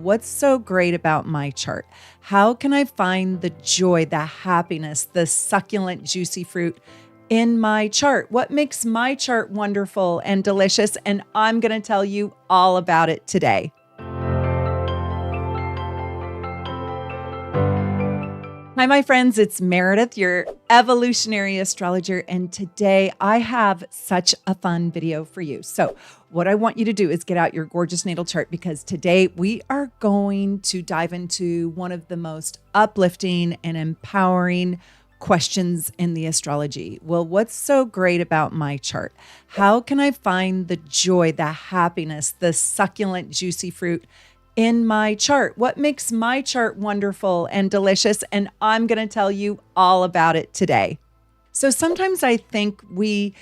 What's so great about my chart? How can I find the joy, the happiness, the succulent, juicy fruit in my chart? What makes my chart wonderful and delicious? And I'm going to tell you all about it today. Hi, my friends. It's Meredith, your evolutionary astrologer. And today I have such a fun video for you. So what I want you to do is get out your gorgeous natal chart, because today we are going to dive into one of the most uplifting and empowering questions in the astrology. Well, what's so great about my chart? How can I find the joy, the happiness, the succulent, juicy fruit in my chart? What makes my chart wonderful and delicious? And I'm going to tell you all about it today. So sometimes I think we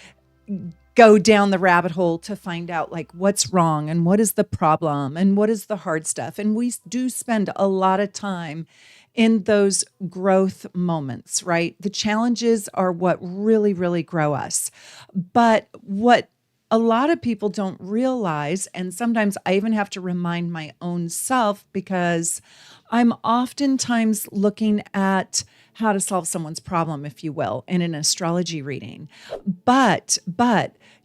go down the rabbit hole to find out like what's wrong and what is the problem and what is the hard stuff. And we do spend a lot of time in those growth moments, right? The challenges are what really, really grow us. But what a lot of people don't realize, and sometimes I even have to remind my own self, because I'm oftentimes looking at how to solve someone's problem, if you will, in an astrology reading. But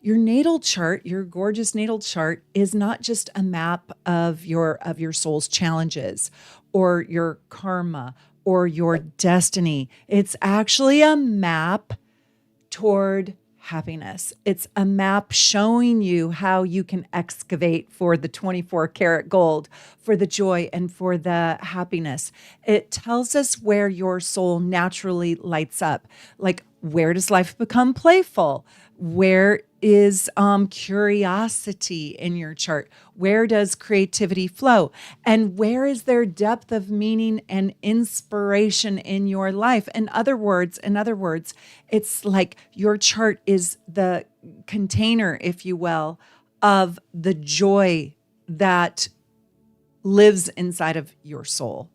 your natal chart, your gorgeous natal chart, is not just a map of your soul's challenges or your karma or your destiny. It's actually a map toward happiness. It's a map showing you how you can excavate for the 24 karat gold, for the joy and for the happiness. It tells us where your soul naturally lights up. Like, where does life become playful? Where is curiosity in your chart? Where does creativity flow? And where is there depth of meaning and inspiration in your life? In other words, it's like your chart is the container, if you will, of the joy that lives inside of your soul.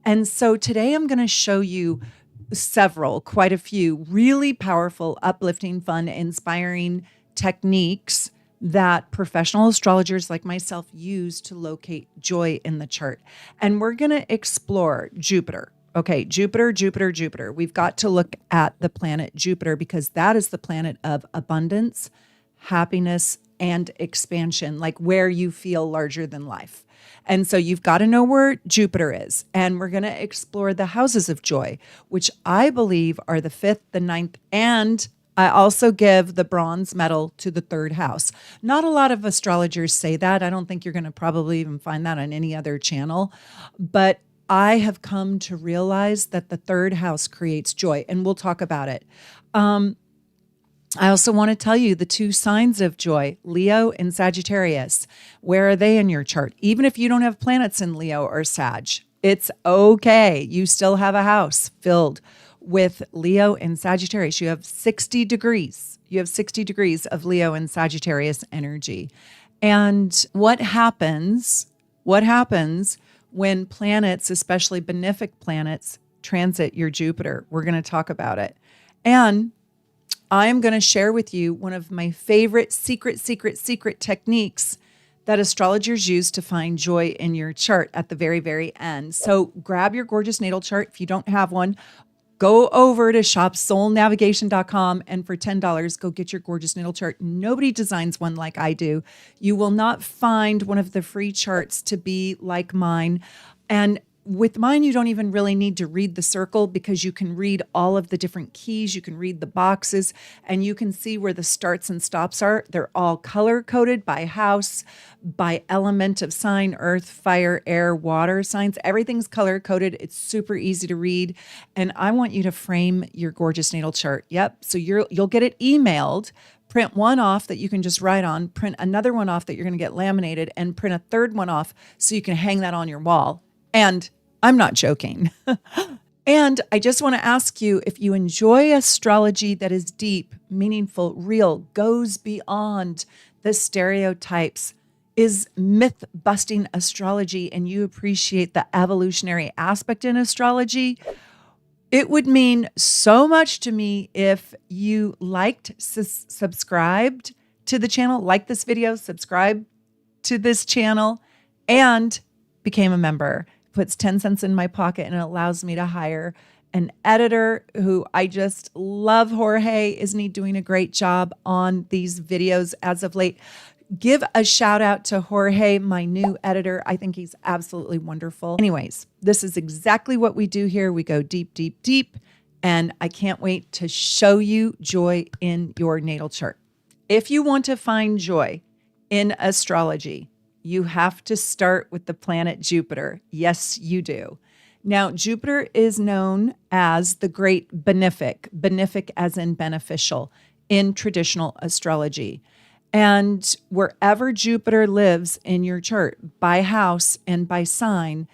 And so today I'm going to show you quite a few really powerful, uplifting, fun, inspiring techniques that professional astrologers like myself use to locate joy in the chart. And we're going to explore Jupiter. Okay, Jupiter. We've got to look at the planet Jupiter, because that is the planet of abundance, happiness, and expansion, like where you feel larger than life. And so you've got to know where Jupiter is. And we're going to explore the houses of joy, which I believe are the 5th, the 9th, and I also give the bronze medal to the 3rd house. Not a lot of astrologers say that. I don't think you're going to probably even find that on any other channel. But I have come to realize that the 3rd house creates joy, and we'll talk about it. I also want to tell you the 2 signs of joy, Leo and Sagittarius. Where are they in your chart? Even if you don't have planets in Leo or Sag, it's okay. You still have a house filled with Leo and Sagittarius. You have 60 degrees. You have 60 degrees of Leo and Sagittarius energy. And what happens when planets, especially benefic planets, transit your Jupiter? We're going to talk about it. And I'm going to share with you one of my favorite secret techniques that astrologers use to find joy in your chart at the very, very end. So grab your gorgeous natal chart. If you don't have one, go over to shopsoulnavigation.com, and for $10, go get your gorgeous natal chart. Nobody designs one like I do. You will not find one of the free charts to be like mine. And with mine, you don't even really need to read the circle, because you can read all of the different keys. You can read the boxes, and you can see where the starts and stops are. They're all color-coded by house, by element of sign, earth, fire, air, water signs. Everything's color-coded. It's super easy to read. And I want you to frame your gorgeous natal chart. Yep. So you'll get it emailed. Print one off that you can just write on, print another one off that you're going to get laminated, and print a third one off so you can hang that on your wall. And I'm not joking. And I just want to ask you, if you enjoy astrology that is deep, meaningful, real, goes beyond the stereotypes, is myth-busting astrology, and you appreciate the evolutionary aspect in astrology, it would mean so much to me if you subscribed to the channel, like this video, subscribe to this channel, and became a member, puts 10 cents in my pocket, and it allows me to hire an editor who I just love. Jorge, isn't he doing a great job on these videos as of late? Give a shout out to Jorge, my new editor. I think he's absolutely wonderful. Anyways, this is exactly what we do here. We go deep, deep, deep. And I can't wait to show you joy in your natal chart. If you want to find joy in astrology, you have to start with the planet Jupiter. Yes, you do. Now, Jupiter is known as the great benefic as in beneficial in traditional astrology. And wherever Jupiter lives in your chart, by house and by sign,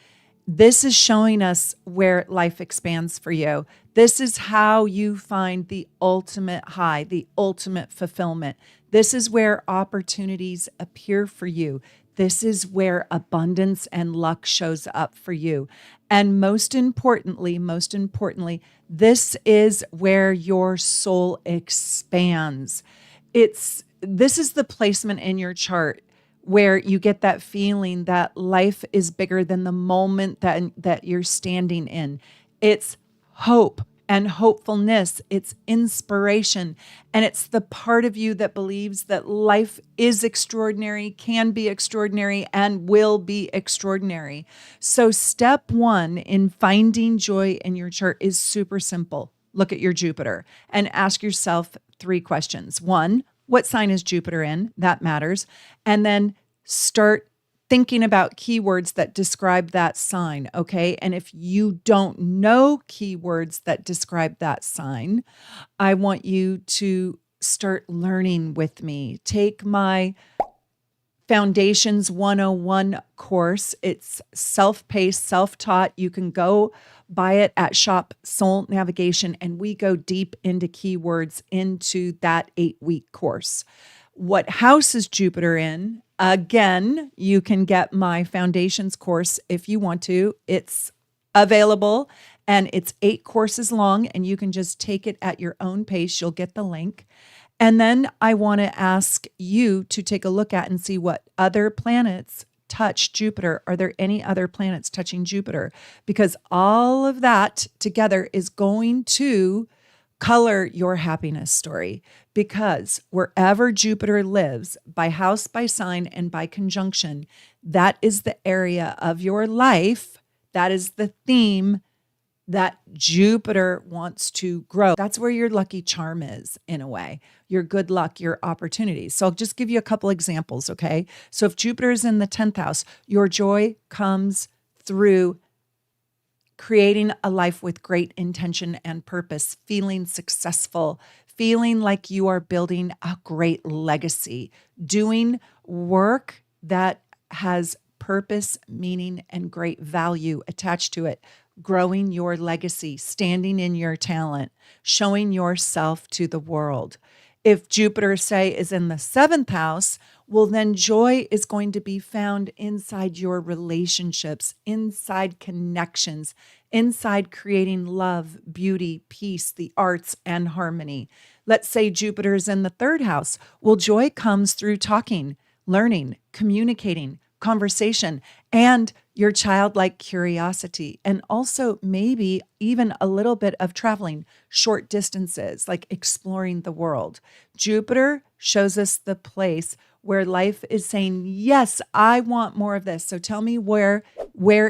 this is showing us where life expands for you. This is how you find the ultimate high, the ultimate fulfillment. This is where opportunities appear for you. This is where abundance and luck shows up for you. And most importantly, this is where your soul expands. This is the placement in your chart where you get that feeling that life is bigger than the moment that you're standing in. It's hope and hopefulness. It's inspiration. And it's the part of you that believes that life is extraordinary, can be extraordinary, and will be extraordinary. So step one in finding joy in your chart is super simple. Look at your Jupiter and ask yourself 3 questions. 1, what sign is Jupiter in? That matters. And then start thinking about keywords that describe that sign, okay? And if you don't know keywords that describe that sign, I want you to start learning with me. Take my Foundations 101 course. It's self-paced, self-taught. You can go buy it at Shop Soul Navigation, and we go deep into keywords into that 8-week course. What house is Jupiter in? Again, you can get my Foundations course if you want to. It's available, and it's 8 courses long, and you can just take it at your own pace. You'll get the link. And then I want to ask you to take a look at and see what other planets touch Jupiter. Are there any other planets touching Jupiter? Because all of that together is going to color your happiness story. Because wherever Jupiter lives, by house, by sign, and by conjunction, that is the area of your life, that is the theme that Jupiter wants to grow. That's where your lucky charm is, in a way, your good luck, your opportunities. So I'll just give you a couple examples, okay? So if Jupiter is in the 10th house, your joy comes through creating a life with great intention and purpose, feeling successful, feeling like you are building a great legacy, doing work that has purpose, meaning, and great value attached to it, growing your legacy, standing in your talent, showing yourself to the world. If Jupiter, say, is in the 7th house, well, then joy is going to be found inside your relationships, inside connections, inside creating love, beauty, peace, the arts, and harmony. Let's say Jupiter is in the 3rd house. Well, joy comes through talking, learning, communicating, conversation, and your childlike curiosity, and also maybe even a little bit of traveling short distances, like exploring the world. Jupiter shows us the place where life is saying, yes, I want more of this. So tell me where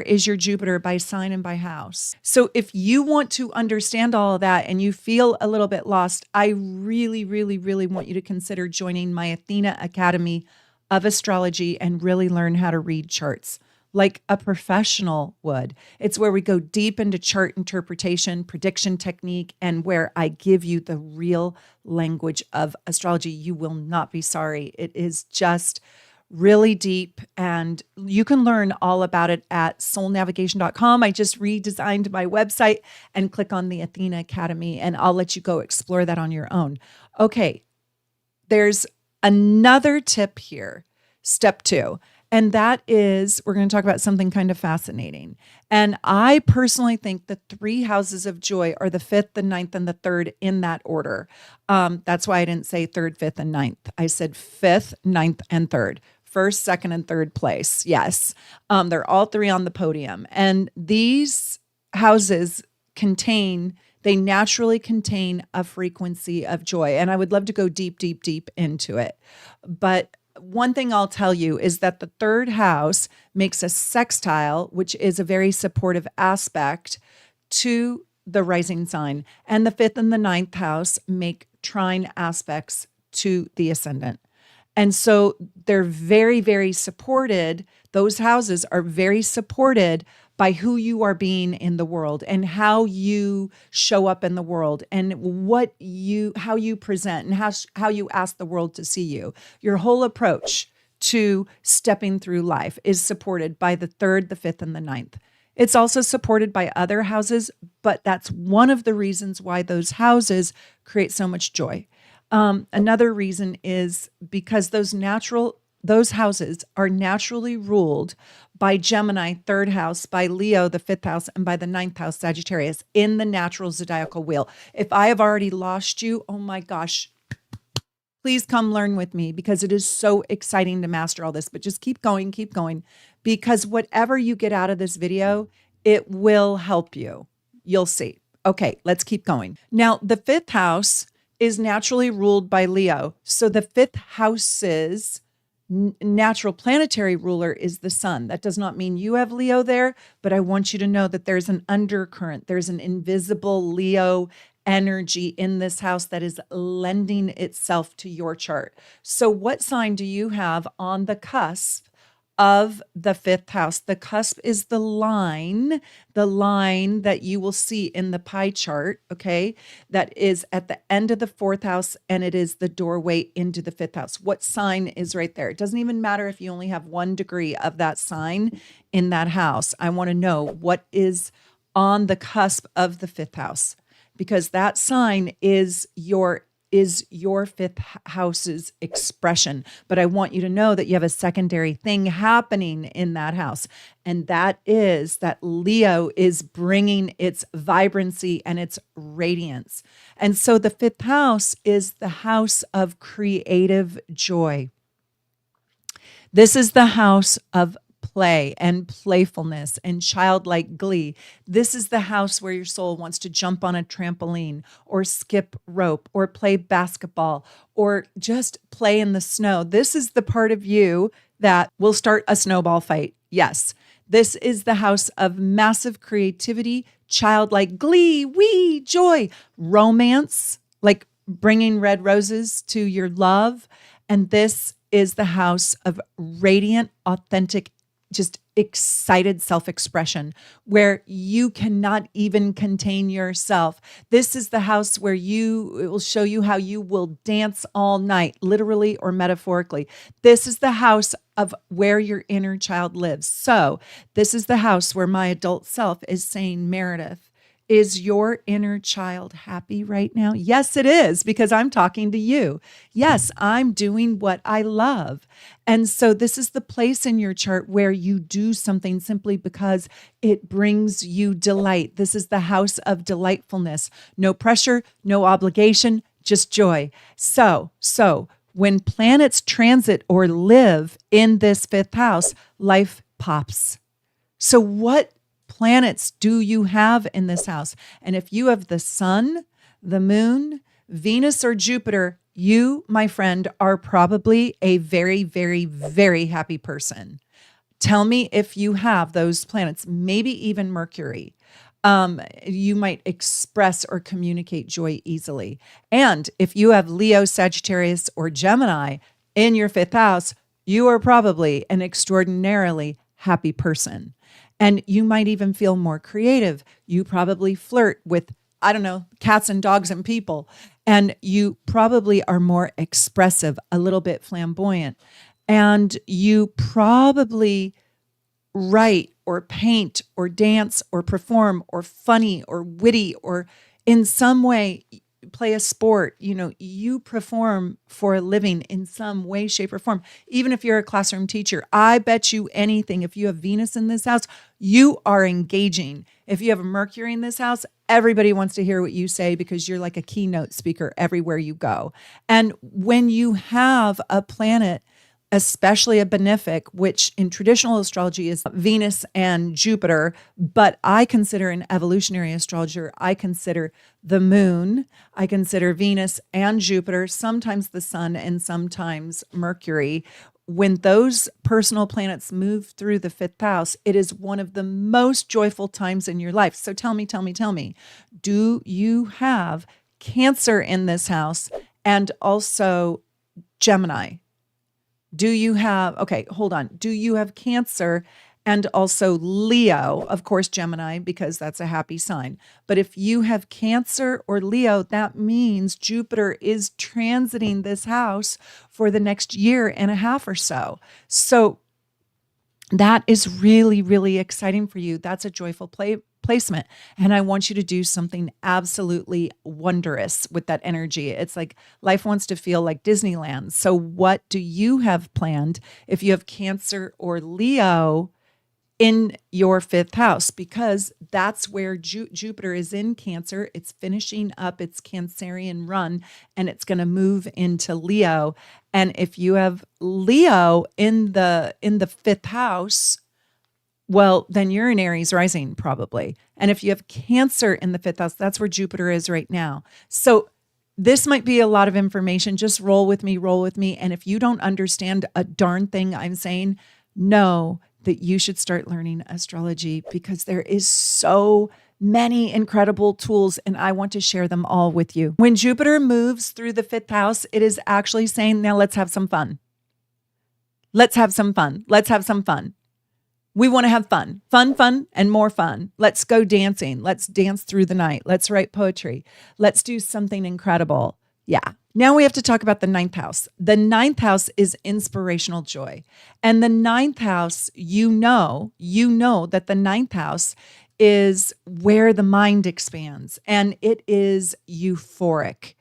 is your Jupiter by sign and by house? So if you want to understand all of that and you feel a little bit lost, I really, really, really want you to consider joining my Athena Academy of Astrology and really learn how to read charts like a professional would. It's where we go deep into chart interpretation, prediction technique, and where I give you the real language of astrology. You will not be sorry. It is just really deep, and you can learn all about it at soulnavigation.com. I just redesigned my website, and click on the Athena Academy, and I'll let you go explore that on your own. Okay, there's another tip here, step 2. And that is, we're going to talk about something kind of fascinating. And I personally think the 3 houses of joy are the 5th, the 9th, and the 3rd in that order. That's why I didn't say 3rd, 5th, and 9th. I said 5th, 9th, and 3rd. first, second, and third place. Yes. They're all three on the podium. And these houses they naturally contain a frequency of joy. And I would love to go deep, deep, deep into it. But one thing I'll tell you is that the third house makes a sextile, which is a very supportive aspect to the rising sign. And the fifth and the ninth house make trine aspects to the ascendant. And so they're very, very supported. Those houses are very supported by who you are being in the world and how you show up in the world and how you present and how you ask the world to see you. Your whole approach to stepping through life is supported by the third, the fifth, and the ninth. It's also supported by other houses, but that's one of the reasons why those houses create so much joy. Another reason is because those houses are naturally ruled by Gemini, third house, by Leo, the fifth house, and by the ninth house, Sagittarius, in the natural zodiacal wheel. If I have already lost you, oh my gosh, please come learn with me because it is so exciting to master all this. But just keep going, because whatever you get out of this video, it will help you. You'll see. Okay, let's keep going. Now, the fifth house is naturally ruled by Leo. So the fifth house's natural planetary ruler is the sun. That does not mean you have Leo there, but I want you to know that there's an undercurrent. There's an invisible Leo energy in this house that is lending itself to your chart. So what sign do you have on the cusp of the fifth house? The cusp is the line that you will see in the pie chart, okay? That is at the end of the fourth house, and it is the doorway into the fifth house. What sign is right there? It doesn't even matter if you only have 1 degree of that sign in that house. I want to know what is on the cusp of the fifth house, because that sign is your fifth house's expression. But I want you to know that you have a secondary thing happening in that house. And that is that Leo is bringing its vibrancy and its radiance. And so the fifth house is the house of creative joy. This is the house of play and playfulness and childlike glee. This is the house where your soul wants to jump on a trampoline or skip rope or play basketball or just play in the snow. This is the part of you that will start a snowball fight. Yes, this is the house of massive creativity, childlike glee, wee, joy, romance, like bringing red roses to your love. And this is the house of radiant, authentic, just excited self-expression where you cannot even contain yourself. This is the house where it will show you how you will dance all night, literally or metaphorically. This is the house of where your inner child lives. So this is the house where my adult self is saying, Meredith, is your inner child happy right now? Yes, it is, because I'm talking to you. Yes, I'm doing what I love. And so this is the place in your chart where you do something simply because it brings you delight. This is the house of delightfulness. No pressure, no obligation, just joy. So when planets transit or live in this fifth house, life pops. So what planets do you have in this house? And if you have the sun, the moon, Venus, or Jupiter, you, my friend, are probably a very, very, very happy person. Tell me if you have those planets, maybe even Mercury. You might express or communicate joy easily. And if you have Leo, Sagittarius, or Gemini in your fifth house, you are probably an extraordinarily happy person. And you might even feel more creative. You probably flirt with, I don't know, cats and dogs and people. And you probably are more expressive, a little bit flamboyant. And you probably write or paint or dance or perform or funny or witty or in some way play a sport. You perform for a living in some way, shape, or form. Even if you're a classroom teacher, I bet you anything, if you have Venus in this house, you are engaging. If you have a Mercury in this house, everybody wants to hear what you say because you're like a keynote speaker everywhere you go. And when you have a planet especially a benefic, which in traditional astrology is Venus and Jupiter. But I consider an evolutionary astrologer, I consider the moon, I consider Venus and Jupiter, sometimes the sun and sometimes Mercury. When those personal planets move through the fifth house, it is one of the most joyful times in your life. So tell me, do you have Cancer in this house and also Gemini? Do you have, okay, hold on. Do you have Cancer and also Leo? Of course, Gemini, because that's a happy sign. But if you have Cancer or Leo, that means Jupiter is transiting this house for the next year and a half or so. So that is really, really exciting for you. That's a joyful placement. And I want you to do something absolutely wondrous with that energy. It's like life wants to feel like Disneyland. So what do you have planned if you have Cancer or Leo in your fifth house? Because that's where Jupiter is in Cancer. It's finishing up its Cancerian run and it's going to move into Leo. And if you have Leo in the fifth house, well, then you're in Aries rising probably. And if you have Cancer in the fifth house, that's where Jupiter is right now. So this might be a lot of information. Just roll with me. And if you don't understand a darn thing I'm saying, know that you should start learning astrology, because there is so many incredible tools and I want to share them all with you. When Jupiter moves through the fifth house, it is actually saying, now let's have some fun. Let's have some fun. We want to have fun, and more fun. Let's go dancing. Let's dance through the night. Let's write poetry. Let's do something incredible. Yeah. Now we have to talk about the ninth house. The ninth house is inspirational joy. And the ninth house, you know that the ninth house is where the mind expands, and it is euphoric.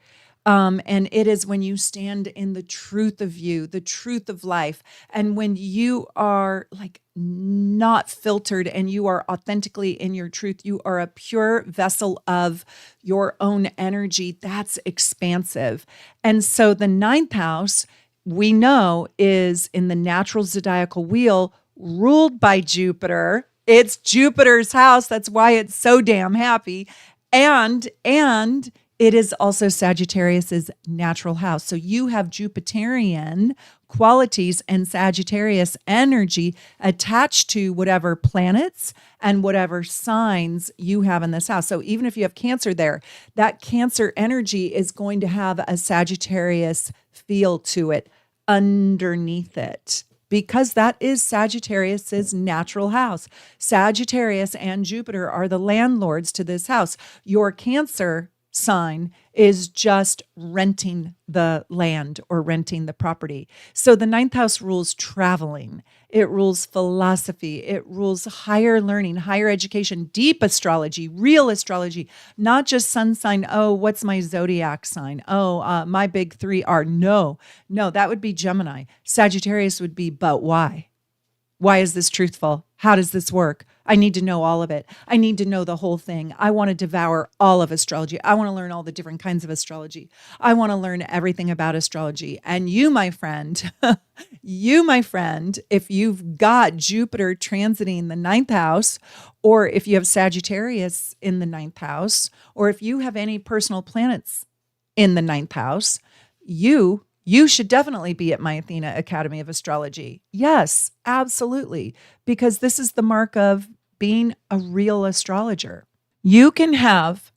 And it is when you stand in the truth of you, the truth of life. And when you are like not filtered and you are authentically in your truth, you are a pure vessel of your own energy. That's expansive. And so the ninth house, we know, is in the natural zodiacal wheel ruled by Jupiter. It's Jupiter's house. That's why it's so damn happy. And it is also Sagittarius's natural house. So you have Jupiterian qualities and Sagittarius energy attached to whatever planets and whatever signs you have in this house. So even if you have Cancer there, that Cancer energy is going to have a Sagittarius feel to it underneath it, because that is Sagittarius's natural house. Sagittarius and Jupiter are the landlords to this house. Your Cancer sign is just renting the land or renting the property. So the ninth house rules traveling. It rules philosophy. It rules higher learning, higher education, deep astrology, real astrology, not just sun sign. Oh, what's my zodiac sign? Oh, my big three are. No, that would be Gemini. Sagittarius would be, but why? Why is this truthful? How does this work? I need to know all of it. I need to know the whole thing. I want to devour all of astrology. I want to learn all the different kinds of astrology. I want to learn everything about astrology. And you, my friend, if you've got Jupiter transiting the ninth house, or if you have Sagittarius in the ninth house, or if you have any personal planets in the ninth house, you should definitely be at my Athena Academy of Astrology. Yes, absolutely. Because this is the mark of being a real astrologer. You can have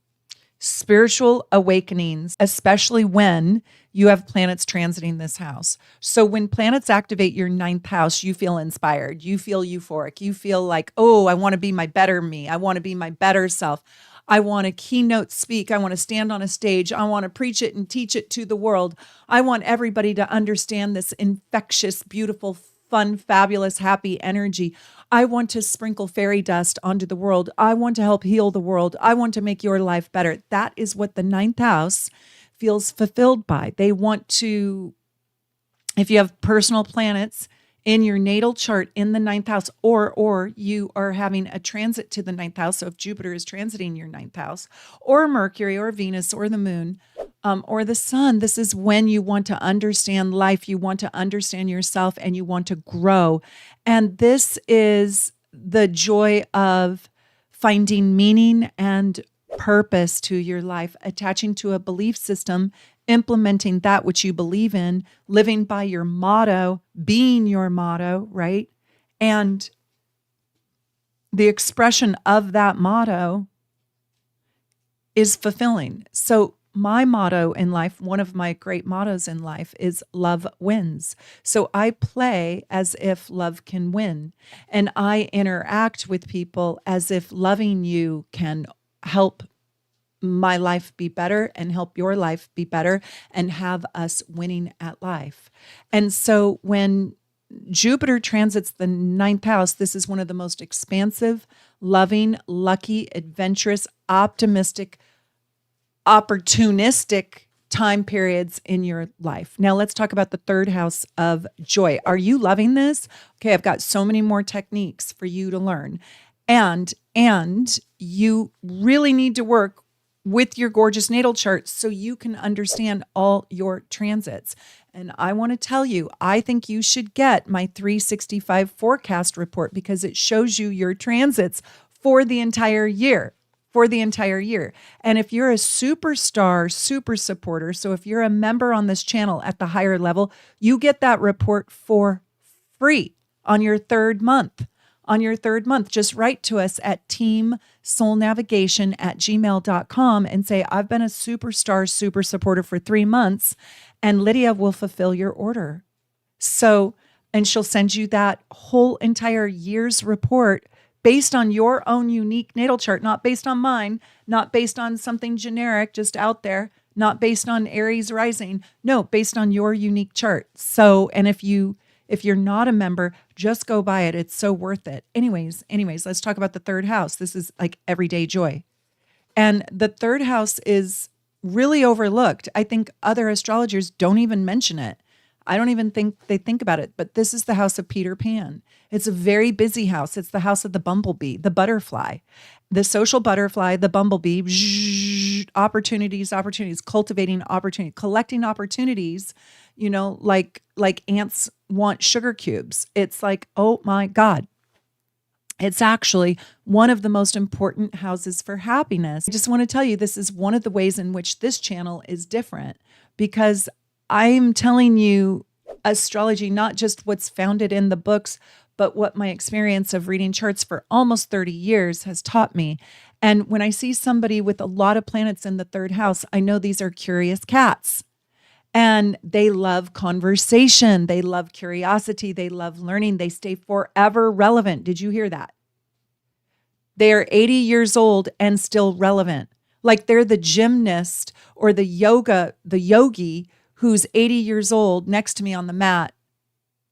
spiritual awakenings, especially when you have planets transiting this house. So when planets activate your ninth house, you feel inspired. You feel euphoric. You feel like, oh, I want to be my better me. I want to be my better self. I want to keynote speak. I want to stand on a stage. I want to preach it and teach it to the world. I want everybody to understand this infectious, beautiful, fun, fabulous, happy energy. I want to sprinkle fairy dust onto the world. I want to help heal the world. I want to make your life better. That is what the ninth house feels fulfilled by. They want to, if you have personal planets in your natal chart in the ninth house, or you are having a transit to the ninth house. So if Jupiter is transiting your ninth house, or Mercury or Venus or the moon, or the sun. This is when you want to understand life, you want to understand yourself, and you want to grow. And this is the joy of finding meaning and purpose to your life, attaching to a belief system, implementing that which you believe in, living by your motto, being your motto, right? And the expression of that motto is fulfilling. So my motto in life, one of my great mottos in life is love wins. So I play as if love can win, and I interact with people as if loving you can help my life be better and help your life be better and have us winning at life. And so when Jupiter transits the ninth house, this is one of the most expansive, loving, lucky, adventurous, optimistic, opportunistic time periods in your life. Now let's talk about the third house of joy. Are you loving this? Okay, I've got so many more techniques for you to learn. And you really need to work with your gorgeous natal chart so you can understand all your transits. And I want to tell you, I think you should get my 365 forecast report because it shows you your transits for the entire year. And if you're a superstar, super supporter, so if you're a member on this channel at the higher level, you get that report for free on your third month. Just write to us at teamsoulnavigation@gmail.com and say, I've been a superstar, super supporter for 3 months, and Lydia will fulfill your order. So, and she'll send you that whole entire year's report based on your own unique natal chart, not based on mine, not based on something generic just out there, not based on Aries rising. No, based on your unique chart. So, and if you're not a member, just go buy it. It's so worth it. Anyways, let's talk about the third house. This is like everyday joy. And the third house is really overlooked. I think other astrologers don't even mention it. I don't even think they think about it, but this is the house of Peter Pan. It's a very busy house. It's the house of the bumblebee, the butterfly, the social butterfly, the bumblebee, opportunities, cultivating opportunity, collecting opportunities, like ants want sugar cubes. It's like, oh my God. It's actually one of the most important houses for happiness. I just want to tell you, this is one of the ways in which this channel is different because I'm telling you astrology, not just what's founded in the books, but what my experience of reading charts for almost 30 years has taught me. And when I see somebody with a lot of planets in the third house, I know these are curious cats. And they love conversation. They love curiosity. They love learning. They stay forever relevant. Did you hear that? They are 80 years old and still relevant. Like they're the gymnast or the yogi who's 80 years old next to me on the mat,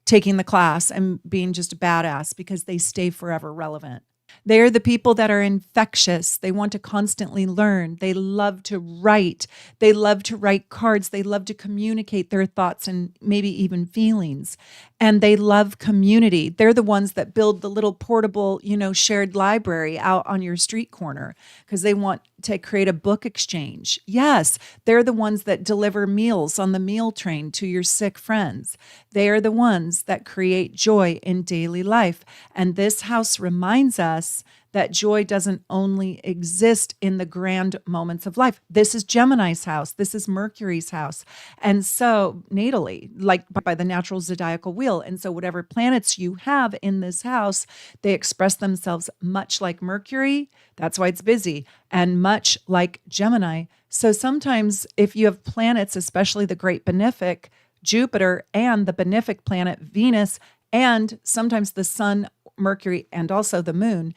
taking the class and being just a badass because they stay forever relevant. They are the people that are infectious. They want to constantly learn. They love to write. They love to write cards. They love to communicate their thoughts and maybe even feelings. And they love community. They're the ones that build the little portable, shared library out on your street corner because they want to create a book exchange. Yes, they're the ones that deliver meals on the meal train to your sick friends. They are the ones that create joy in daily life. And this house reminds us that joy doesn't only exist in the grand moments of life. This is Gemini's house. This is Mercury's house. And so natally, like by the natural zodiacal wheel. And so whatever planets you have in this house, they express themselves much like Mercury. That's why it's busy. And much like Gemini. So sometimes if you have planets, especially the great benefic, Jupiter, and the benefic planet Venus, and sometimes the sun, Mercury, and also the moon,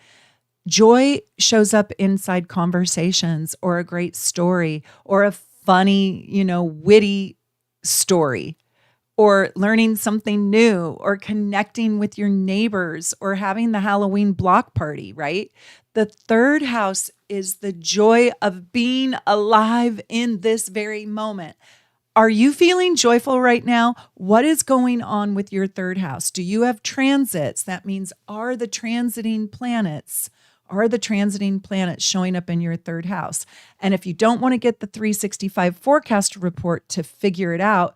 joy shows up inside conversations or a great story or a funny, witty story or learning something new or connecting with your neighbors or having the Halloween block party, right? The third house is the joy of being alive in this very moment. Are you feeling joyful right now? What is going on with your third house? Do you have transits? That means are the transiting planets Are the transiting planets showing up in your third house? And if you don't want to get the 365 forecast report to figure it out,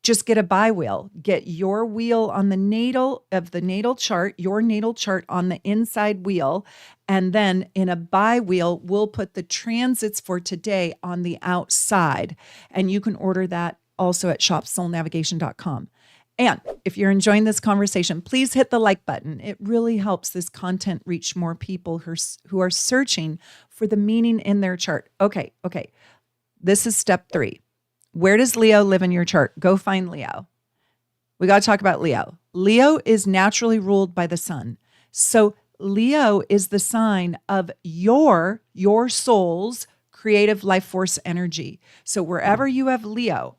just get a bi-wheel. Get your wheel on the natal chart, your natal chart on the inside wheel. And then in a bi-wheel, we'll put the transits for today on the outside. And you can order that also at shopsoulnavigation.com. And if you're enjoying this conversation, please hit the like button. It really helps this content reach more people who are searching for the meaning in their chart. Okay. This is step 3. Where does Leo live in your chart? Go find Leo. We got to talk about Leo. Leo is naturally ruled by the sun. So Leo is the sign of your soul's creative life force energy. So wherever you have Leo,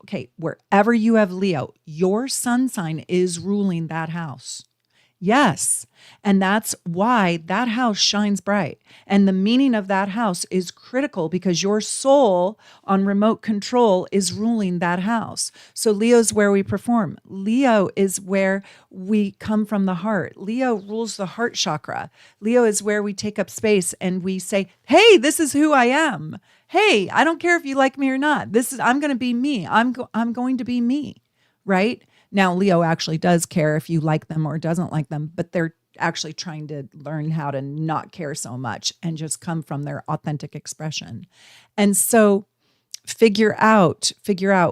your sun sign is ruling that house. Yes. And that's why that house shines bright. And the meaning of that house is critical because your soul on remote control is ruling that house. So Leo's where we perform. Leo is where we come from the heart. Leo rules the heart chakra. Leo is where we take up space and we say, hey, this is who I am. Hey, I don't care if you like me or not. I'm going to be me. I'm going to be me, right? Now, Leo actually does care if you like them or doesn't like them, but they're actually trying to learn how to not care so much and just come from their authentic expression. And so figure out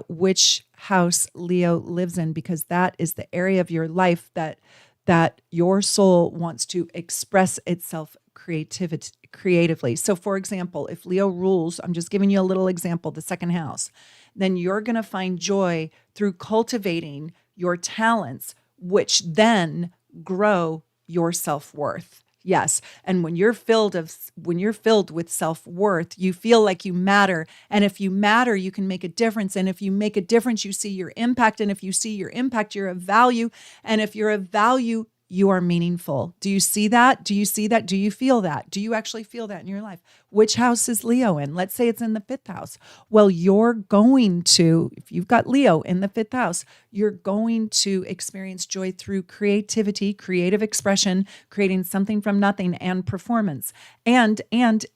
which house Leo lives in, because that is the area of your life that your soul wants to express itself creatively. So for example, if Leo rules, I'm just giving you a little example, the second house, then you're going to find joy through cultivating your talents, which then grow your self-worth. Yes. And when you're filled with self-worth, you feel like you matter. And if you matter, you can make a difference. And if you make a difference, you see your impact. And if you see your impact, you're of value. And if you're of value, you are meaningful. Do you see that? Do you see that? Do you feel that? Do you actually feel that in your life? Which house is Leo in? Let's say it's in the 5th house. Well, you're going to, if you've got Leo in the 5th house, you're going to experience joy through creativity, creative expression, creating something from nothing, and performance. And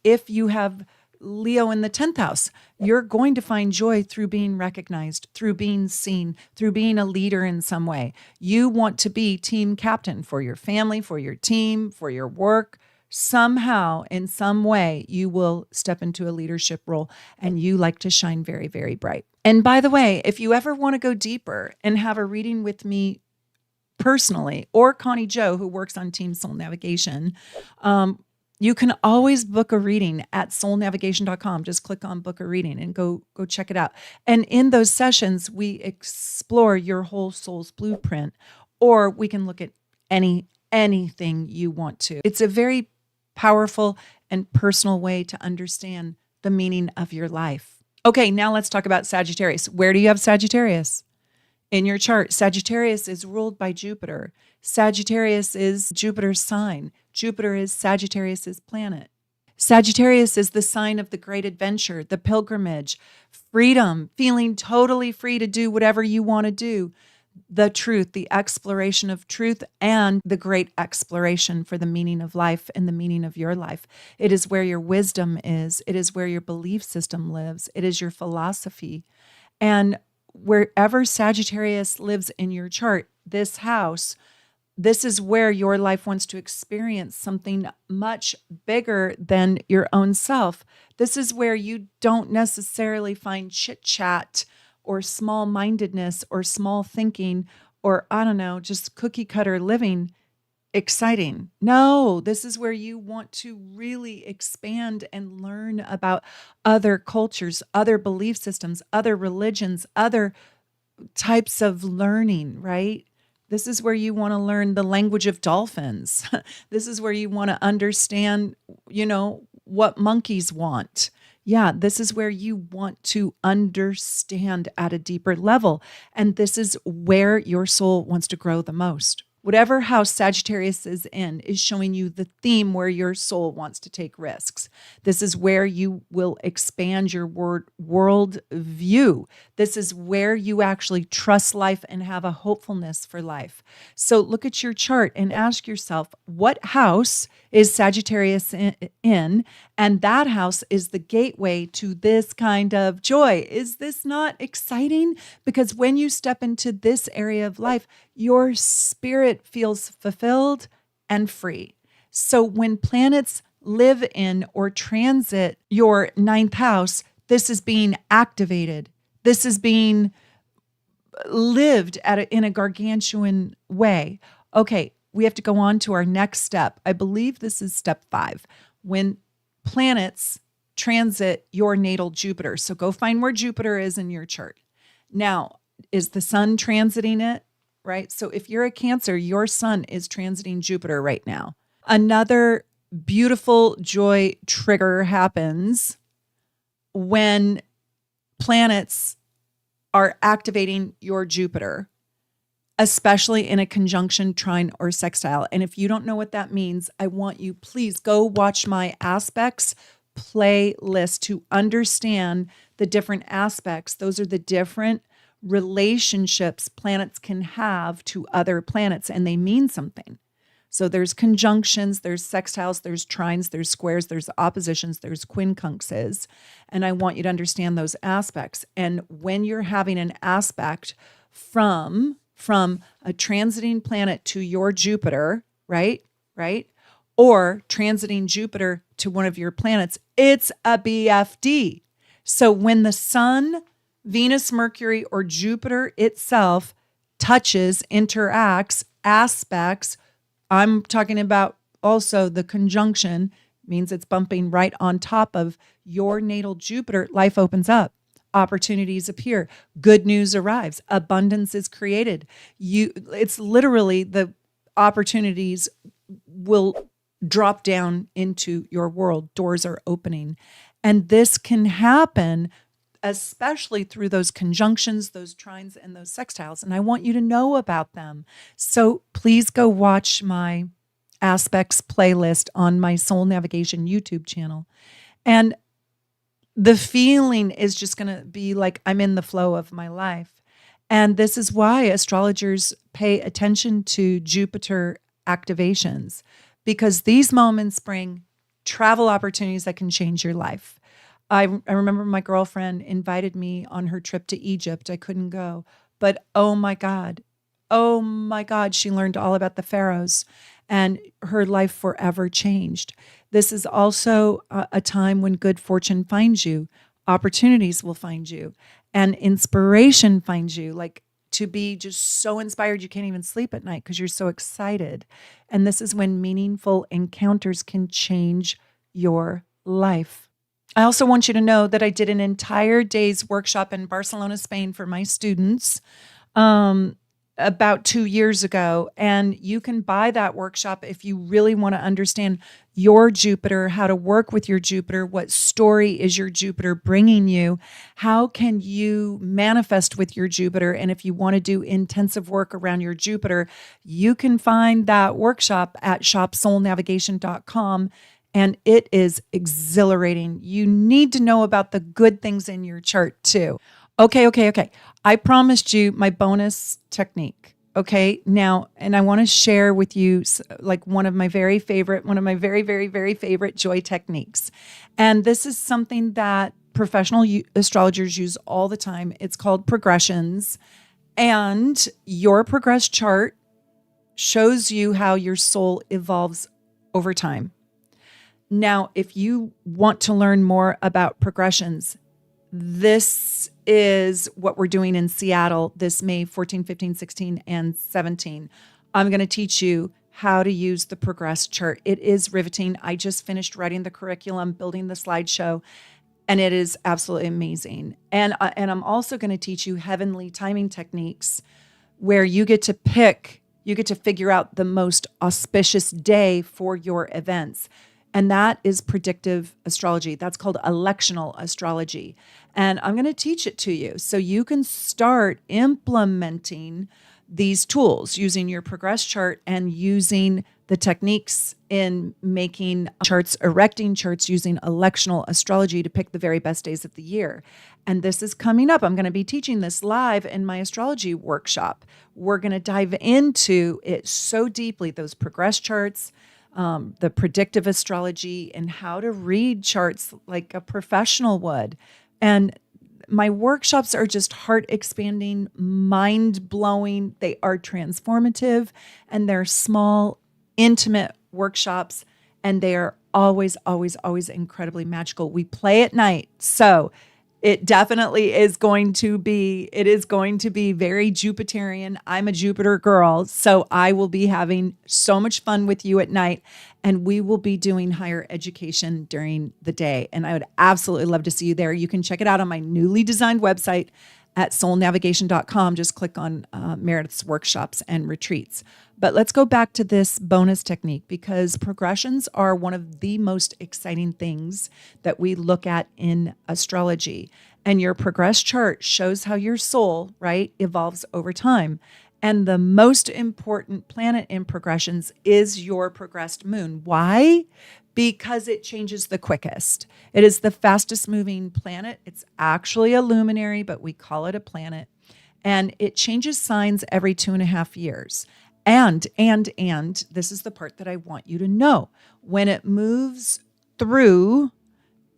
if you have Leo in the 10th house, you're going to find joy through being recognized, through being seen, through being a leader in some way. You want to be team captain for your family, for your team, for your work. Somehow, in some way, you will step into a leadership role and you like to shine very, very bright. And by the way, if you ever want to go deeper and have a reading with me personally, or Connie Joe, who works on Team Soul Navigation, you can always book a reading at soulnavigation.com. Just click on book a reading and go check it out. And in those sessions, we explore your whole soul's blueprint, or we can look at anything you want to. It's a very powerful and personal way to understand the meaning of your life. Okay, now let's talk about Sagittarius. Where do you have Sagittarius? In your chart, Sagittarius is ruled by Jupiter. Sagittarius is Jupiter's sign. Jupiter is Sagittarius's planet. Sagittarius is the sign of the great adventure, the pilgrimage, freedom, feeling totally free to do whatever you want to do, the truth, the exploration of truth, and the great exploration for the meaning of life and the meaning of your life. It is where your wisdom is. It is where your belief system lives. It is your philosophy. And wherever Sagittarius lives in your chart, this house, this is where your life wants to experience something much bigger than your own self. This is where you don't necessarily find chit chat or small mindedness or small thinking or, I don't know, just cookie cutter living exciting. No, this is where you want to really expand and learn about other cultures, other belief systems, other religions, other types of learning, right? This is where you want to learn the language of dolphins. This is where you want to understand, what monkeys want. Yeah, this is where you want to understand at a deeper level. And this is where your soul wants to grow the most. Whatever house Sagittarius is in is showing you the theme where your soul wants to take risks. This is where you will expand your world view. This is where you actually trust life and have a hopefulness for life. So look at your chart and ask yourself, what house is Sagittarius in, and that house is the gateway to this kind of joy. Is this not exciting? Because when you step into this area of life, your spirit feels fulfilled and free. So when planets live in or transit your ninth house, this is being activated. This is being lived in a gargantuan way. Okay, we have to go on to our next step. I believe this is step 5. When planets transit your natal Jupiter. So go find where Jupiter is in your chart. Now, is the sun transiting it? Right? So if you're a Cancer, your sun is transiting Jupiter right now. Another beautiful joy trigger happens when planets are activating your Jupiter, especially in a conjunction, trine, or sextile. And if you don't know what that means, I want you, please go watch my aspects playlist to understand the different aspects. Those are the different relationships planets can have to other planets, and they mean something. So there's conjunctions, there's sextiles, there's trines, there's squares, there's oppositions, there's quincunxes. And I want you to understand those aspects. And when you're having an aspect from a transiting planet to your Jupiter, right? Or transiting Jupiter to one of your planets, it's a BFD. So when the sun, Venus, Mercury, or Jupiter itself touches, interacts, aspects, I'm talking about also the conjunction, means it's bumping right on top of your natal Jupiter. Life opens up. Opportunities appear. Good news arrives. Abundance is created. It's literally the opportunities will drop down into your world. Doors are opening. And this can happen especially through those conjunctions, those trines, and those sextiles. And I want you to know about them. So please go watch my aspects playlist on my Soul Navigation YouTube channel. And the feeling is just going to be like I'm in the flow of my life. And this is why astrologers pay attention to Jupiter activations, because these moments bring travel opportunities that can change your life. I remember my girlfriend invited me on her trip to Egypt. I couldn't go, but oh my God, she learned all about the pharaohs and her life forever changed. This is also a time when good fortune finds you, opportunities will find you, and inspiration finds you, like to be just so inspired you can't even sleep at night because you're so excited. And this is when meaningful encounters can change your life. I also want you to know that I did an entire day's workshop in Barcelona, Spain for my students about 2 years ago. And you can buy that workshop if you really want to understand your Jupiter, how to work with your Jupiter, what story is your Jupiter bringing you, how can you manifest with your Jupiter. And if you want to do intensive work around your Jupiter, you can find that workshop at shopsoulnavigation.com. And it is exhilarating. You need to know about the good things in your chart too. Okay. I promised you my bonus technique. Okay. Now, and I want to share with you like one of my very, very, very favorite joy techniques. And this is something that professional astrologers use all the time. It's called progressions. And your progress chart shows you how your soul evolves over time. Now, if you want to learn more about progressions, this is what we're doing in Seattle this May 14, 15, 16, and 17. I'm going to teach you how to use the progress chart. It is riveting. I just finished writing the curriculum, building the slideshow, and it is absolutely amazing. And I'm also going to teach you heavenly timing techniques where you get to figure out the most auspicious day for your events. And that is predictive astrology. That's called electional astrology. And I'm going to teach it to you so you can start implementing these tools using your progress chart and using the techniques in making charts, erecting charts using electional astrology to pick the very best days of the year. And this is coming up. I'm going to be teaching this live in my astrology workshop. We're going to dive into it so deeply, those progress charts, the predictive astrology, and how to read charts like a professional would. And my workshops are just heart expanding, mind blowing. They are transformative, and they're small, intimate workshops, and they are always, always, always incredibly magical. We play at night. So it definitely is going to be, it is going to be very Jupiterian. I'm a Jupiter girl, so I will be having so much fun with you at night, and we will be doing higher education during the day. And I would absolutely love to see you there. You can check it out on my newly designed website at soulnavigation.com. Just click on Meredith's workshops and retreats. But let's go back to this bonus technique, because progressions are one of the most exciting things that we look at in astrology. And your progress chart shows how your soul, right, evolves over time. And the most important planet in progressions is your progressed moon. Why? Because it changes the quickest. It is the fastest moving planet. It's actually a luminary, but we call it a planet. And it changes signs every 2.5 years. And this is the part that I want you to know. When it moves through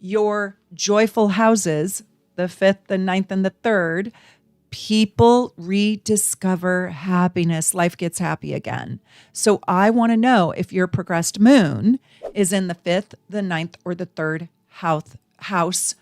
your joyful houses, the 5th, the 9th, and the 3rd, people rediscover happiness. Life gets happy again. So I want to know if your progressed moon is in the 5th, the 9th, or the 3rd house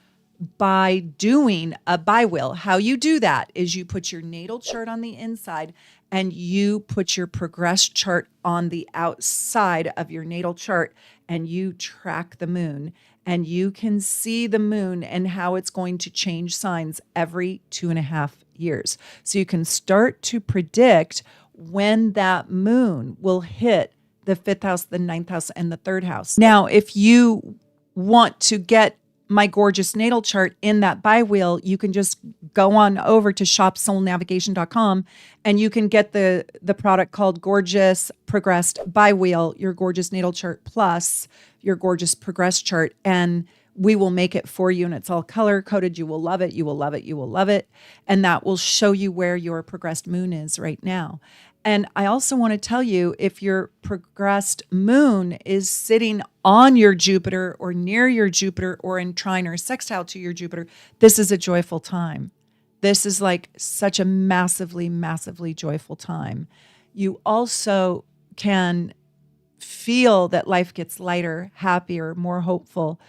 by doing a bi-wheel. How you do that is you put your natal chart on the inside and you put your progress chart on the outside of your natal chart, and you track the moon, and you can see the moon and how it's going to change signs every 2.5 years. So you can start to predict when that moon will hit the 5th house, the 9th house, and the 3rd house. Now, if you want to get my gorgeous natal chart in that bi-wheel, you can just go on over to shopsoulnavigation.com and you can get the product called Gorgeous Progressed Bi-Wheel, your gorgeous natal chart plus your gorgeous progress chart. And we will make it for you, and it's all color coded. You will love it. You will love it. You will love it. And that will show you where your progressed moon is right now. And I also want to tell you, if your progressed moon is sitting on your Jupiter or near your Jupiter or in trine or sextile to your Jupiter, this is a joyful time. This is like such a massively, massively joyful time. You also can feel that life gets lighter, happier, more hopeful.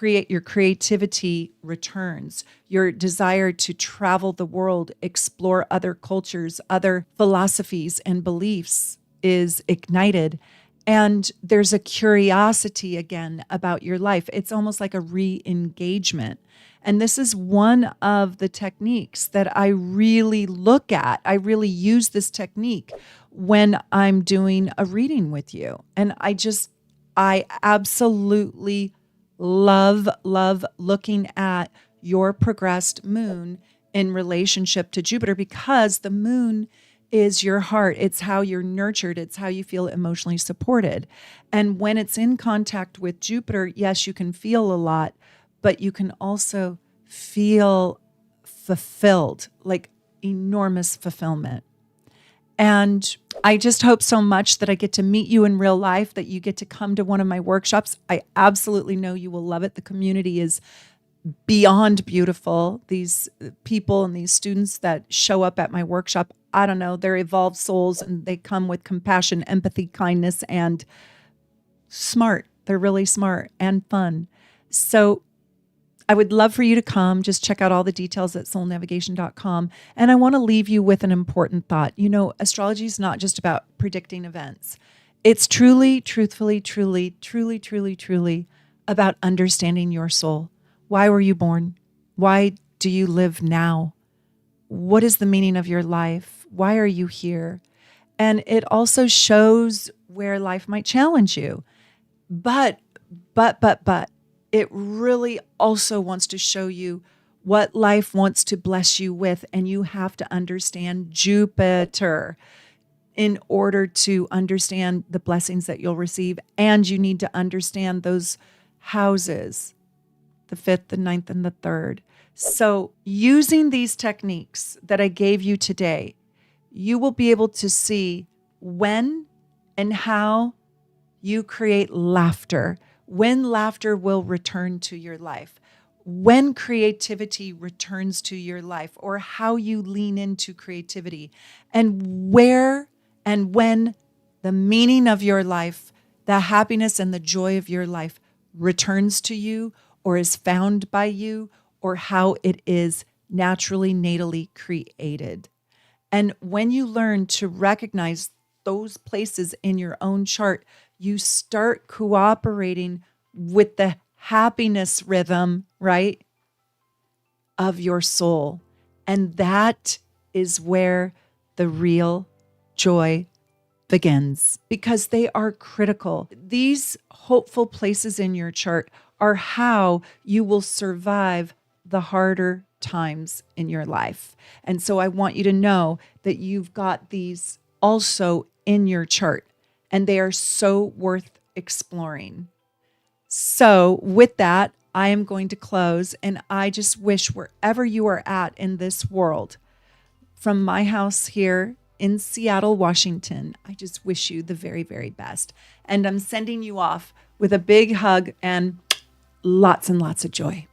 Your creativity returns, your desire to travel the world, explore other cultures, other philosophies and beliefs is ignited. And there's a curiosity again about your life. It's almost like a re-engagement. And this is one of the techniques that I really look at. I really use this technique when I'm doing a reading with you. And I absolutely love looking at your progressed moon in relationship to Jupiter, because the moon is your heart. It's how you're nurtured. It's how you feel emotionally supported. And when it's in contact with Jupiter, yes, you can feel a lot, but you can also feel fulfilled, like enormous fulfillment. And I just hope so much that I get to meet you in real life, that you get to come to one of my workshops. I absolutely know you will love it. The community is beyond beautiful. These people and these students that show up at my workshop, I don't know, they're evolved souls, and they come with compassion, empathy, kindness, and smart. They're really smart and fun. So I would love for you to come. Just check out all the details at soulnavigation.com. And I want to leave you with an important thought. You know, astrology is not just about predicting events. It's truly, truthfully, truly about understanding your soul. Why were you born? Why do you live now? What is the meaning of your life? Why are you here? And it also shows where life might challenge you. But, it really also wants to show you what life wants to bless you with. And you have to understand Jupiter in order to understand the blessings that you'll receive. And you need to understand those houses, the 5th, the 9th, and the 3rd. So using these techniques that I gave you today, you will be able to see when and how you create laughter, when laughter will return to your life, when creativity returns to your life, or how you lean into creativity, and where and when the meaning of your life, the happiness and the joy of your life returns to you or is found by you, or how it is naturally, natally created. And when you learn to recognize those places in your own chart, you start cooperating with the happiness rhythm, right, of your soul. And that is where the real joy begins, because they are critical. These hopeful places in your chart are how you will survive the harder times in your life. And so I want you to know that you've got these also in your chart, and they are so worth exploring. So with that, I am going to close, and I just wish wherever you are at in this world, from my house here in Seattle, Washington, I just wish you the very, very best. And I'm sending you off with a big hug and lots of joy.